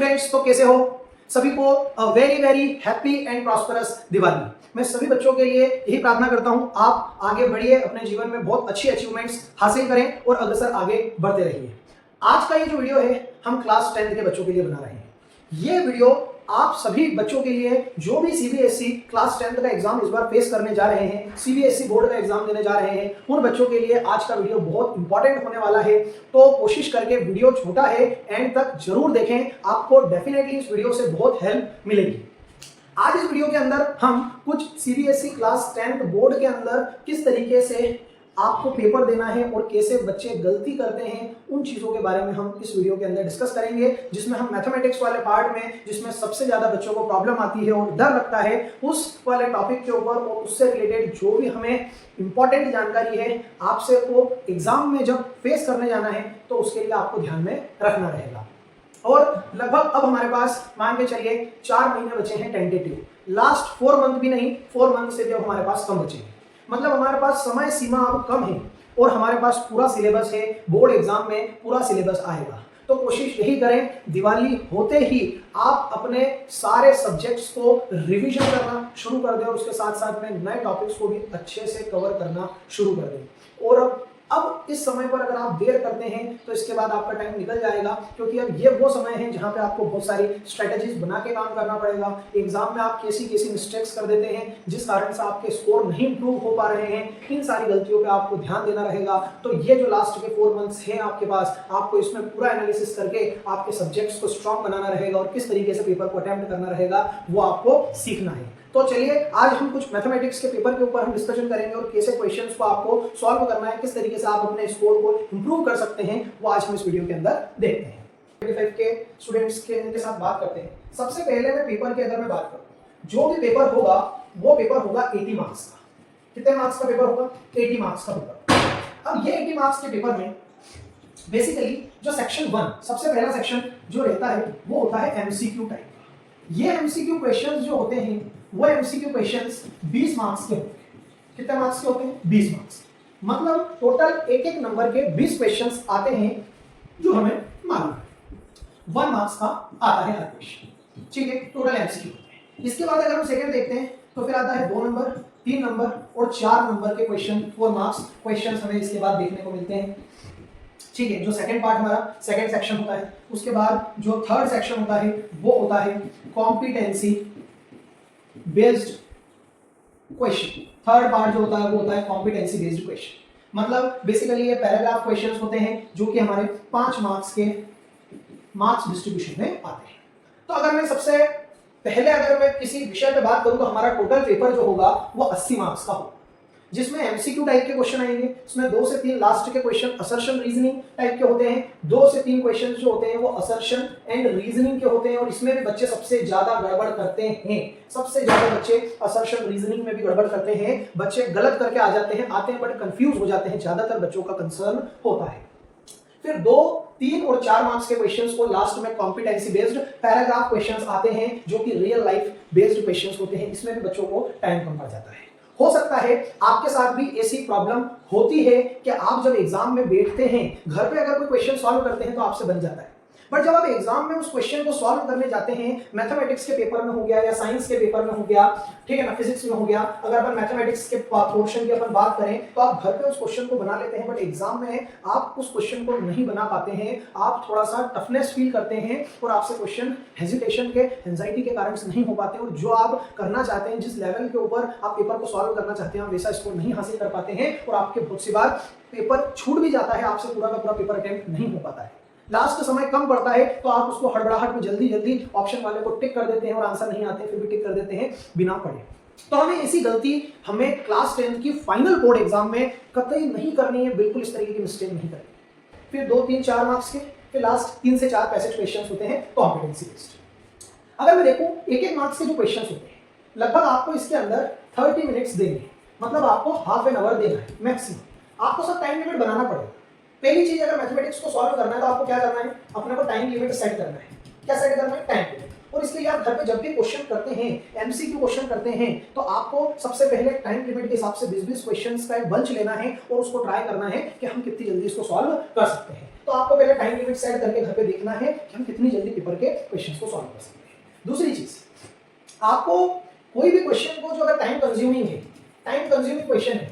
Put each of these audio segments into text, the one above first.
Students, तो कैसे हो सभी को a very very happy and prosperous Diwali. मैं सभी बच्चों के लिए यही प्रार्थना करता हूं, आप आगे बढ़िए, अपने जीवन में बहुत अच्छी अचीवमेंट्स हासिल करें और अग्रसर आगे बढ़ते रहिए। आज का ये जो वीडियो है हम क्लास 10 के बच्चों के लिए बना रहे हैं। ये वीडियो आप सभी बच्चों के लिए जो भी सीबीएसई क्लास 10 का एग्जाम इस बार फेस करने जा रहे हैं, सीबीएसई बोर्ड का एग्जाम देने जा रहे हैं, उन बच्चों के लिए आज का वीडियो बहुत इंपॉर्टेंट होने वाला है। तो कोशिश करके, वीडियो छोटा है, एंड तक जरूर देखें, आपको डेफिनेटली इस वीडियो से बहुत हेल्प मिलेगी। आज इस वीडियो के अंदर हम कुछ सीबीएसई क्लास 10 बोर्ड के अंदर किस तरीके से आपको पेपर देना है और कैसे बच्चे गलती करते हैं, उन चीजों के बारे में हम इस वीडियो के अंदर डिस्कस करेंगे। जिसमें हम मैथमेटिक्स वाले पार्ट में, जिसमें सबसे ज्यादा बच्चों को प्रॉब्लम आती है और डर लगता है, उस वाले टॉपिक के ऊपर और उससे रिलेटेड जो भी हमें इंपॉर्टेंट जानकारी है, आपसे को एग्जाम में जब फेस करने जाना है तो उसके लिए आपको ध्यान में रखना रहेगा। और लगभग अब हमारे पास मान के चलिए 4 महीने बचे हैं टेंटेटिव, लास्ट 4 मंथ भी नहीं, 4 मंथ से भी अब हमारे पास कम बचे हैं। मतलब हमारे पास समय सीमा अब कम है और हमारे पास पूरा सिलेबस है, बोर्ड एग्जाम में पूरा सिलेबस आएगा। तो कोशिश यही करें, दिवाली होते ही आप अपने सारे सब्जेक्ट्स को रिवीजन करना शुरू कर दें और उसके साथ साथ में नए टॉपिक्स को भी अच्छे से कवर करना शुरू कर दें। और अब इस समय पर अगर आप देर करते हैं तो इसके बाद आपका टाइम निकल जाएगा, क्योंकि अब ये वो समय है जहां पे आपको बहुत सारी स्ट्रेटेजीज बना के काम करना पड़ेगा। एग्जाम में आप कैसी कैसी मिस्टेक्स कर देते हैं जिस कारण से आपके स्कोर नहीं इंप्रूव हो पा रहे हैं, इन सारी गलतियों पे आपको ध्यान देना रहेगा। तो ये जो लास्ट के 4 मंथ्स हैं आपके पास, आपको इसमें पूरा एनालिसिस करके आपके सब्जेक्ट्स को स्ट्रॉन्ग बनाना रहेगा और किस तरीके से पेपर को अटेम्प्ट करना रहेगा वो आपको सीखना है। तो चलिए आज हम कुछ मैथमेटिक्स के पेपर के ऊपर हम डिस्कशन करेंगे और कैसे क्वेश्चंस को आपको सॉल्व करना है, किस तरीके से आप अपने स्कोर को इंप्रूव कर सकते हैं, वो आज हम इस वीडियो के अंदर देखते हैं। 25 के स्टूडेंट्स के साथ बात करते हैं। सबसे पहले मैं पेपर की अगर मैं बात करूं, जो भी पेपर होगा वो पेपर होगा 80 मार्क्स का। कितने मार्क्स का पेपर होगा? 80 मार्क्स का पेपर। अब ये 80 मार्क्स के पेपर में बेसिकली जो सेक्शन 1, सबसे पहला सेक्शन जो रहता है वो होता है एमसीक्यू टाइप। ये एमसीक्यू क्वेश्चंस जो होते हैं वो एमसीक्यू क्वेश्चंस 20 मार्क्स के होते हैं। कितने मार्क्स के होते हैं? 20 मार्क्स। मतलब टोटल एक नंबर के 20 क्वेश्चंस आते हैं जो हमें मालूम है। 1 मार्क्स का आता है हर क्वेश्चन, ठीक है, टोटल एमसीक्यू होते हैं। इसके बाद अगर हम सेकंड देखते हैं तो फिर आता है 2 नंबर, 3 नंबर और 4 नंबर के क्वेश्चन, 4 मार्क्स क्वेश्चन हमें इसके बाद देखने को मिलते हैं, ठीक है। जो सेकंड पार्ट हमारा सेकंड सेक्शन होता है। उसके बाद जो थर्ड सेक्शन होता है वो होता है competency based question. Third part जो होता है वो होता है कॉम्पिटेंसी बेस्ड क्वेश्चन। मतलब बेसिकली ये पैराग्राफ क्वेश्चंस होते हैं जो कि हमारे 5 मार्क्स के मार्क्स डिस्ट्रीब्यूशन में आते हैं। तो अगर मैं सबसे पहले अगर मैं किसी विषय पे बात करूं तो हमारा टोटल पेपर जो होगा वो 80 मार्क्स का होगा, जिसमें एमसीक्यू टाइप के क्वेश्चन आएंगे। इसमें 2 से 3 लास्ट के क्वेश्चन असर्शन रीजनिंग टाइप के होते हैं। 2 से 3 क्वेश्चन जो होते हैं वो असर्शन एंड रीजनिंग के होते हैं और इसमें भी बच्चे सबसे ज्यादा गड़बड़ करते हैं। सबसे ज्यादा बच्चे असर्शन रीजनिंग में भी गड़बड़ करते हैं, बच्चे गलत करके आ जाते हैं, आते हैं बट कंफ्यूज हो जाते हैं, ज्यादातर बच्चों का कंसर्न होता है। फिर 2, 3 और 4 मार्क्स के क्वेश्चंस को लास्ट में कॉम्पिटेंसी बेस्ड पैराग्राफ क्वेश्चंस आते हैं जो कि रियल लाइफ बेस्ड क्वेश्चंस होते हैं। इसमें भी बच्चों को टाइम कम पड़ जाता है। हो सकता है आपके साथ भी ऐसी प्रॉब्लम होती है कि आप जब एग्जाम में बैठते हैं, घर पे अगर कोई क्वेश्चन सॉल्व करते हैं तो आपसे बन जाता है, बट जब आप एग्जाम में उस क्वेश्चन को सॉल्व करने जाते हैं, मैथमेटिक्स के पेपर में हो गया या साइंस के पेपर में हो गया, ठीक है ना, फिजिक्स में हो गया, अगर अपन मैथमेटिक्स के पोर्शन की अपन बात करें तो आप घर पे उस क्वेश्चन को बना लेते हैं, बट एग्जाम में आप उस क्वेश्चन को नहीं बना पाते हैं। आप थोड़ा सा टफनेस फील करते हैं और आपसे क्वेश्चन हेजिटेशन के, एंजाइटी के कारण से नहीं हो पाते और जो आप करना चाहते हैं, जिस लेवल के ऊपर आप पेपर को सॉल्व करना चाहते हैं, आप वैसा स्कोर नहीं हासिल कर पाते हैं और आपके बहुत सी बार पेपर छूट भी जाता है, आपसे पूरा का पूरा पेपर अटेम्प्ट नहीं हो पाता है। लास्ट का समय कम पड़ता है तो आप उसको हड़बड़ाहट में जल्दी जल्दी ऑप्शन वाले को टिक कर देते हैं और आंसर नहीं आते फिर भी टिक कर देते हैं बिना पढ़े। तो हमें ऐसी गलती हमें क्लास 10 की फाइनल बोर्ड एग्जाम में कतई नहीं करनी है, बिल्कुल इस तरीके की मिस्टेक नहीं करनी। फिर 2, 3, 4 मार्क्स के, फिर लास्ट 3 से 4 पैसेज क्वेश्चंस होते हैं कॉम्पिटेंसी बेस्ड। अगर मैं देखूं 1-1 मार्क्स के जो क्वेश्चंस होते हैं, लगभग आपको इसके अंदर 30 मिनट्स देंगे, मतलब आपको हाफ एन आवर देना है मैक्सिमम। आपको सब टाइम लिमिट बनाना पड़ेगा। पहली चीज, अगर मैथमेटिक्स को सॉल्व करना है तो आपको क्या करना है? अपने को टाइम लिमिट सेट करना है। क्या सेट करना है? Time limit. और इसके लिए आप घर पे जब भी क्वेश्चन करते हैं, एमसीक्यू क्वेश्चन करते हैं, तो आपको सबसे पहले टाइम लिमिट के हिसाब से 20-20 क्वेश्चंस का एक बंच लेना है और उसको ट्राई करना है कि हम कितनी जल्दी इसको सॉल्व कर सकते हैं। तो आपको पहले टाइम लिमिट सेट करके घर पे देखना है कि हम कितनी जल्दी पेपर के क्वेश्चंस को सॉल्व कर सकते हैं। दूसरी चीज, आपको कोई भी क्वेश्चन को जो अगर टाइम कंज्यूमिंग है, टाइम कंज्यूमिंग क्वेश्चन है,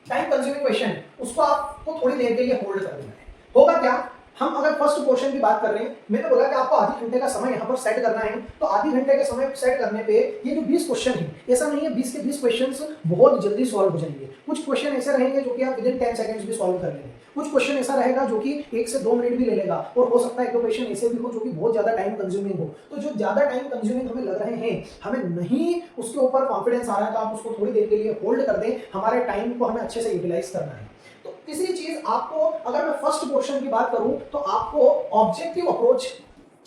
टाइम कंज्यूमिंग क्वेश्चन है, उसको आपको थोड़ी देर के लिए होल्ड कर देना है। होगा क्या, हम अगर फर्स्ट पोर्शन की बात कर रहे हैं, मैंने बोला कि आपको आधे घंटे का समय यहाँ पर सेट करना है, तो आधे घंटे के समय सेट करने पे ये जो 20 क्वेश्चन है, ऐसा नहीं है 20 के 20 क्वेश्चंस बहुत जल्दी सॉल्व हो जाएंगे। कुछ क्वेश्चन ऐसे रहेंगे जो कि आप विदिन 10 सेकंड्स भी सॉल्व कर लेंगे, कुछ क्वेश्चन ऐसा रहेगा जो कि 1 से 2 मिनट भी ले लेगा, और हो सकता है एक दो क्वेश्चन ऐसे भी हो जो कि बहुत ज्यादा टाइम कंज्यूमिंग हो। तो जो ज्यादा टाइम कंज्यूमिंग हमें लग रहे हैं, हमें नहीं उसके ऊपर कॉन्फिडेंस आ रहा है, तो आप उसको थोड़ी देर के लिए होल्ड कर दें, हमारे टाइम को हमें अच्छे से यूटिलाइज करना है। तीसरी चीज, आपको अगर मैं फर्स्ट पोर्शन की बात करूं तो आपको objective approach,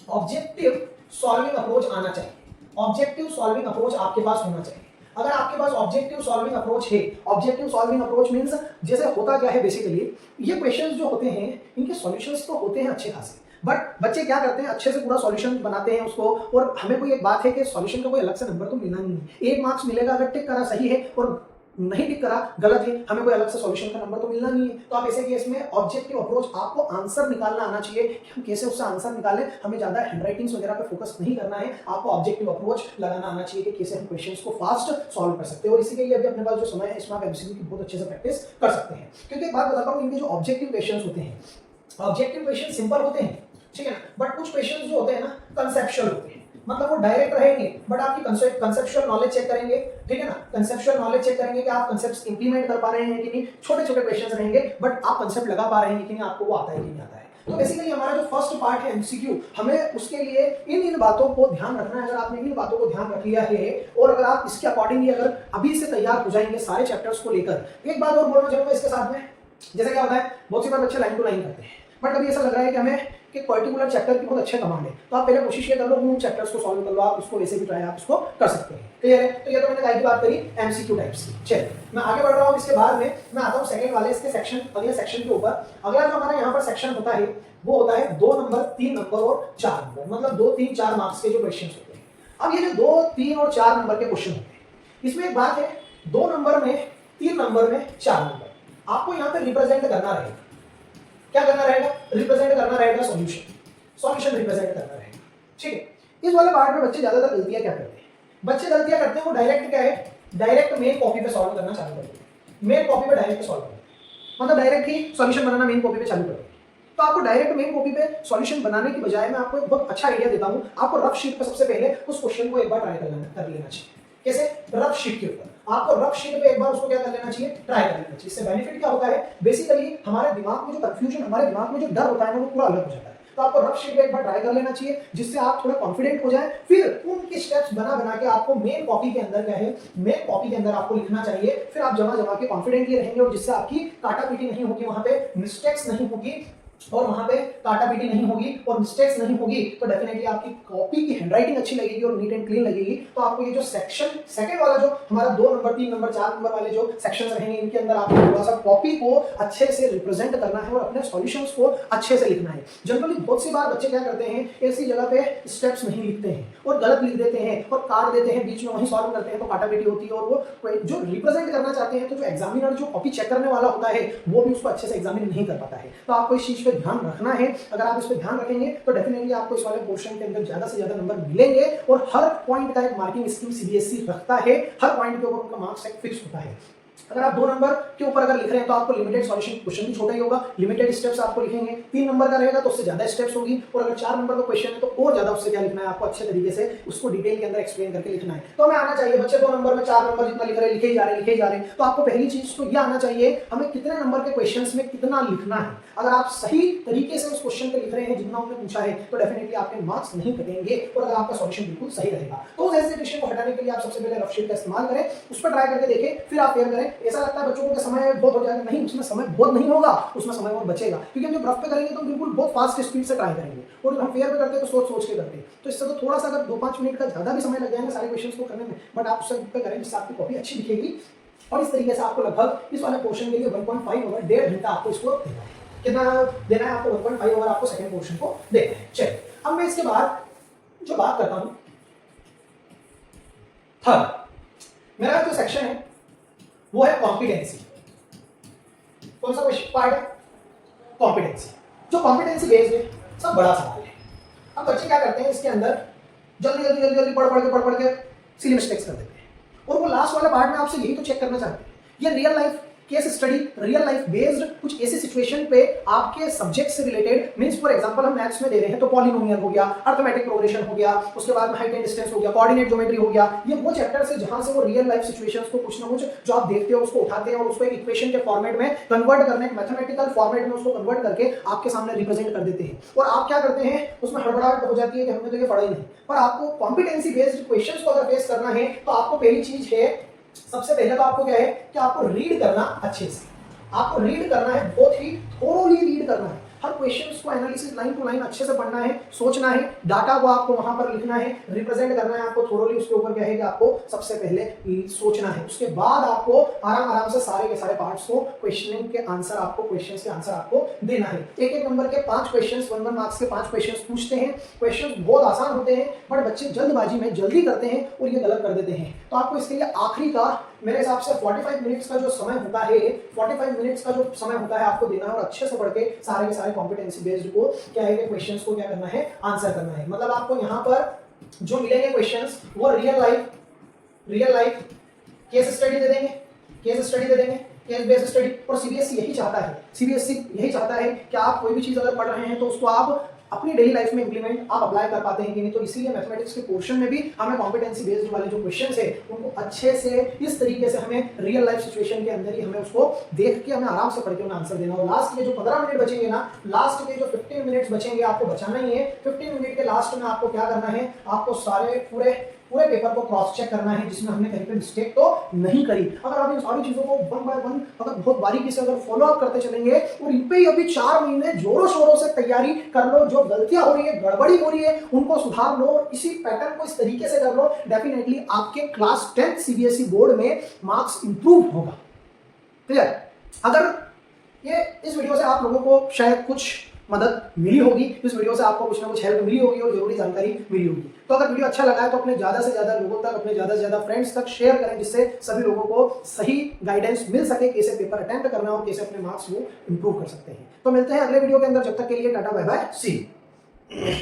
objective solving approach आना चाहिए। ऑब्जेक्टिव सॉल्विंग अप्रोच आपके पास होना चाहिए। अगर आपके पास ऑब्जेक्टिव सॉल्विंग अप्रोच है, ऑब्जेक्टिव सॉल्विंग अप्रोच मींस जैसे होता क्या है बेसिकली, ये क्वेश्चंस जो होते हैं इनके सॉल्यूशंस तो होते हैं अच्छे खासे, बट बच्चे क्या करते हैं, अच्छे से पूरा सॉल्यूशन बनाते हैं उसको, और हमें कोई एक बात है कि सॉल्यूशन का कोई अलग से नंबर तो मिलना नहीं है। 1 मार्क्स मिलेगा अगर टिक करा सही है, और नहीं टिक करा गलत है, हमें कोई अलग से सॉल्यूशन का नंबर तो मिलना नहीं है। तो आप ऐसे केस में ऑब्जेक्टिव अप्रोच, आपको आंसर निकालना आना चाहिए कि हम कैसे उससे आंसर निकालें। हमें ज्यादा हैंडराइटिंग्स वगैरह पे फोकस नहीं करना है, आपको ऑब्जेक्टिव अप्रोच लगाना आना चाहिए कि कैसे हम क्वेश्चंस को फास्ट सॉल्व कर सकते हैं। और इसी के लिए अभी अपने पास जो समय है, इसमें आप एमसीक्यू की बहुत अच्छे से प्रैक्टिस कर सकते हैं। क्योंकि एक बात बताता हूँ, इनके जो ऑब्जेक्टिव क्वेश्चंस होते हैं, ऑब्जेक्टिव क्वेश्चन सिंपल होते हैं, ठीक है ना, बट कुछ क्वेश्चंस जो होते हैं ना कंसेप्चुअल होते हैं, मतलब वो डायरेक्ट रहेंगे बट आपकी कंसेप्चुअल नॉलेज चेक करेंगे, ठीक है ना, कंसेप्चुअल नॉलेज चेक करेंगे कि आप कंसेप्ट्स इंप्लीमेंट कर पा रहे हैं कि नहीं। छोटे छोटे क्वेश्चंस रहेंगे बट आप कंसेप्ट लगा पा रहे हैं कि नहीं, आपको वो आता है कि नहीं आता है। तो बेसिकली हमारा जो फर्स्ट पार्ट है एमसीक्यू, हमें उसके लिए इन बातों को ध्यान रखना है। अगर आपने इन बातों को ध्यान रख लिया है और अगर आप इसके अकॉर्डिंगली अगर अभी से तैयार हो जाएंगे सारे चैप्टर्स को लेकर। एक बात और बोलना चाहूंगा इसके साथ में, जैसे क्या होता है बहुत सी बार बच्चे लाइन टू लाइन करते हैं, बट कभी ऐसा लग रहा है कि हमें कि पर्टिकुलर चैप्टर की बहुत अच्छे कमांड है, तो आप पहले कोशिश ये कर लो उन चैप्टर्स को सॉल्व कर लो, आप उसको वैसे भी ट्राई आप उसको कर सकते हैं। क्लियर है? तो ये तो मैंने काय की बात करी एमसीक्यू टाइप्स की। चलिए मैं आगे बढ़ रहा हूँ, इसके बाद में मैं आता हूँ सेकंड वाले इसके सेक्शन, अगले सेक्शन के ऊपर। अगला जो हमारा यहाँ पर सेक्शन होता है वो होता है 2 नंबर, 3 नंबर और 4 नंबर, मतलब 2, 3, 4 मार्क्स के जो क्वेश्चन होते हैं। अब ये जो 2, 3 और 4 नंबर के क्वेश्चन होते हैं, इसमें एक बात है, 2 नंबर में, 3 नंबर में, 4 नंबर, आपको यहाँ पे रिप्रेजेंट करना रहेगा। क्या करना रहेगा? रिप्रेजेंट करना रहेगा सॉल्यूशन, सॉल्यूशन रिप्रेजेंट करना रहेगा, ठीक है। इस वाले पार्ट में बच्चे ज्यादातर गलतियां क्या करते हैं, बच्चे गलतियां करते हैं वो डायरेक्ट क्या है, डायरेक्ट मेन कॉपी पे सॉल्व करना चालू करते हैं। मेन कॉपी पे डायरेक्ट सॉल्व करते हैं, मतलब डायरेक्ट ही सॉल्यूशन बनाना मेन कॉपी पे चालू करते हैं। तो आपको डायरेक्ट मेन कॉपी पे सॉल्यूशन बनाने की बजाय मैं आपको एक बहुत अच्छा आइडिया देता हूं। आपको रफ शीट पे सबसे पहले उस क्वेश्चन को एक बार ट्राई कर लेना चाहिए। कैसे? रफ शीट के ऊपर आपको रफ शीट पे एक बार उसको क्या कर लेना चाहिए, ट्राई कर लेना चाहिए। इससे बेनिफिट क्या होता है, बेसिकली हमारे दिमाग में जो कंफ्यूजन, हमारे दिमाग में जो डर होता है ना, वो पूरा अलग हो जाता है। तो आपको रफ शीट पे एक बार ट्राई कर लेना चाहिए, जिससे आप थोड़ा कॉन्फिडेंट हो जाए। फिर उनके स्टेप्स बना बना के आपको मेन कॉपी के अंदर क्या है, मेन कॉपी के अंदर आपको लिखना चाहिए। फिर आप जमा जमा के कॉन्फिडेंटली रहेंगे, और जिससे आपकी काटापीटी नहीं होगी, वहां पे मिस्टेक्स नहीं होगी, और वहां पे काटापीटी नहीं होगी और मिस्टेक्स नहीं होगी, तो डेफिनेटली आपकी कॉपी की हैंडराइटिंग अच्छी लगेगी और नीट एंड क्लीन लगेगी। तो आपको ये जो सेक्शन सेकंड वाला जो हमारा 2 नंबर, 3 नंबर, 4 नंबर वाले जो सेक्शंस रहेंगे, इनके अंदर आपको थोड़ा सा कॉपी को अच्छे से रिप्रेजेंट करना है और अपने सॉल्यूशंस को अच्छे से लिखना है। जनरली बहुत सी बार बच्चे क्या करते हैं, ऐसी जगह पे स्टेप्स नहीं लिखते हैं और गलत लिख देते हैं और काट देते हैं, बीच में वहीं सॉल्व करते हैं, तो काटापीटी होती है। और वो जो रिप्रेजेंट करना चाहते हैं, तो जो एग्जामिनर जो कॉपी चेक करने वाला होता है, वो भी उसको अच्छे से एग्जामिन नहीं कर पाता है। तो आपको इस चीज पे ध्यान रखना है। अगर आप इस पे ध्यान रखेंगे तो डेफिनेटली आपको इस वाले पोर्शन के अंदर ज्यादा से ज्यादा नंबर मिलेंगे। और हर पॉइंट का एक मार्किंग स्कीम सीबीएसई रखता है, हर पॉइंट के ऊपर उनका मार्क्स फिक्स होता है। अगर आप 2 नंबर के ऊपर अगर लिख रहे हैं तो आपको लिमिटेड सॉल्यूशन क्वेश्चन भी छोटा ही होगा, लिमिटेड स्टेप्स आपको लिखेंगे। 3 नंबर का रहेगा तो उससे ज्यादा स्टेप्स होगी, और अगर 4 नंबर का क्वेश्चन है तो और ज्यादा उससे क्या लिखना है, आपको अच्छे तरीके से उसको डिटेल के अंदर एक्सप्लेन करके लिखना है। तो हमें आना चाहिए बच्चे 2 नंबर में 4 नंबर जितना लिख रहे हैं, लिखे ही जा रहे हैं। तो आपको पहली चीज तो ये आना चाहिए, हमें कितने नंबर के क्वेश्चन में कितना लिखना है। अगर आप सही तरीके से उस क्वेश्चन पे लिख रहे हैं जितना उन्होंने पूछा है, तो डेफिनेटली आपके मार्क्स नहीं कटेंगे, और अगर आपका सॉल्यूशन बिल्कुल सही रहेगा। तो उस हेजिटेशन को हटाने के लिए आप सबसे पहले रफ शीट का इस्तेमाल करें, उस पर ट्राई करके देखें, फिर आप फेयर करें। ऐसा लगता है बच्चों को समय बहुत हो जाएगा, नहीं, उसमें समय बहुत नहीं होगा, उसमें समय और बचेगा। क्योंकि हम जब रफ पे करेंगे तो बिल्कुल बहुत फास्ट स्पीड से ट्राई करेंगे, और जब हम फेयर पे करते हैं तो सोच सोच के करते हैं। तो इससे तो थोड़ा सा अगर 2-5 मिनट का ज्यादा भी समय लग जाएगा सारे क्वेश्चंस को करने में, बट आप उससे पे करें जिससे आपकी कॉपी अच्छी दिखेगी। और इस तरीके से आपको लगभग इस वाले पोर्शन के लिए 1.5 ओवर 1.5 घंटा आपको इसको देना है। कितना देना है आपको? 1.5 ओवर आपको सेकंड पोर्शन को देना है। चलिए अब मैं इसके बाद जो बात करता हूं, थर्ड मेरा जो सेक्शन है वो है कॉम्पिटेंसी। कौन सा क्वेश्चन पार्ट है? कॉम्पिटेंसी। जो कॉम्पिटेंसी बेस्ड है सब बड़ा सवाल है। अब बच्चे क्या करते हैं इसके अंदर जल्दी पढ़ के सिली मिस्टेक्स कर देते हैं, और वो लास्ट वाले पार्ट में आपसे यही तो चेक करना चाहते हैं। ये real life case study, real life based कुछ ऐसी सिचुएशन पे आपके सब्जेक्ट से रिलेटेड, मींस फॉर एग्जांपल हम मैथ्स में दे रहे हैं तो पॉलिनोमियल हो गया, अर्थमेटिक प्रोग्रेशन हो गया, उसके बाद में हाइट एंड डिस्टेंस हो गया, कोऑर्डिनेट ज्योमेट्री हो गया। ये वो चैप्टर्स है जहां से वो रियल लाइफ सिचुएशंस को कुछ ना कुछ जो आप देखते हो उसको उठाते हैं और उसको एक इक्वेशन के फॉर्मेट में कन्वर्ट करने, मैथमेटिकल फॉर्मेट में उसको कन्वर्ट करके आपके सामने रिप्रेजेंट कर देते हैं। और आप क्या करते हैं, उसमें हड़बड़ाहट हो जाती है कि हमने तो ये पढ़ा ही नहीं। पर आपको कॉम्पिटेंसी बेस्ड क्वेश्चंस को अगर फेस करना है तो आपको पहली चीज है, सबसे पहले तो आपको क्या है कि आपको रीड करना अच्छे से, आपको रीड करना है, बहुत ही थोरोली रीड करना है। हर क्वेश्चंस को एनालिसिस लाइन टू लाइन अच्छे से पढ़ना है, सोचना है, डाटा को आपको वहां पर लिखना है, रिप्रेजेंट करना है आपको थोरोली। उसके ऊपर क्या है कि आपको सबसे पहले सोचना है, उसके बाद आपको आराम से सारे के सारे पार्ट्स को क्वेश्चनिंग के आंसर आपको, क्वेश्चंस के आंसर आपको देना है। एक नंबर के 5 क्वेश्चंस, 1 मार्क्स के 5 क्वेश्चंस पूछते हैं। क्वेश्चंस बहुत आसान होते हैं बट बच्चे जल्दबाजी में जल्दी करते हैं और ये गलत कर देते हैं। तो आपको इसके लिए आखिरी का मेरे हिसाब से 45 मिनट्स का जो समय होता है, 45 मिनट्स का जो समय होता है आपको देना है, और अच्छे से पढ़ के सारे के सारे कॉम्पिटेंसी बेस्ड को क्या है कि क्वेश्चंस को क्या करना है, आंसर करना है। मतलब आपको यहाँ पर जो मिलेंगे क्वेश्चंस वो रियल लाइफ केस स्टडी दे देंगे, केस बेस्ड स्टडी। और सीबीएसई यही चाहता है कि आप कोई भी चीज अगर पढ़ रहे हैं तो उसको आप अपनी डेली लाइफ में इंप्लीमेंट आप अप्लाई कर पाते हैं कि नहीं। तो इसीलिए मैथमेटिक्स के पोर्शन में भी हमें कॉम्पिटेंसी बेस्ड वाले जो क्वेश्चंस है उनको अच्छे से इस तरीके से हमें रियल लाइफ सिचुएशन के अंदर ही हमें उसको देख के हमें आराम से पढ़ के उन्हें आंसर देना। और लास्ट के जो 15 मिनट बचेंगे ना, लास्ट के जो 15 मिनट्स बचेंगे आपको बचाना ही है। 15 मिनट के लास्ट में आपको क्या करना है, आपको सारे पूरे पेपर को क्रॉस चेक करना है जिसमें हमने कहीं पे मिस्टेक तो नहीं करी। अगर आप इन सारी चीजों को 1 बाय 1 अगर बहुत बारीकी से अगर फॉलो अप करते चलेंगे और इन पे अभी 4 महीने जोरों शोरों से तैयारी कर लो, जो गलतियां हो रही है, गड़बड़ी हो रही है, उनको सुधार लो और इसी पैटर्न को इस तरीके से कर लो, डेफिनेटली आपके क्लास 10 सीबीएसई बोर्ड में मार्क्स इंप्रूव होगा। क्लियर? अगर ये इस वीडियो से आप लोगों को शायद कुछ मदद मिली होगी, इस वीडियो से आपको कुछ ना कुछ हेल्प मिली होगी और जरूरी जानकारी मिली होगी। तो अगर वीडियो अच्छा लगा है तो अपने ज्यादा से ज्यादा लोगों तक, अपने ज्यादा से ज्यादा फ्रेंड्स तक शेयर करें, जिससे सभी लोगों को सही गाइडेंस मिल सके कैसे पेपर अटेम्प्ट करना और कैसे अपने मार्क्स वो इंप्रूव कर सकते हैं। तो मिलते हैं अगले वीडियो के अंदर, जब तक के लिए tata bye bye, see you.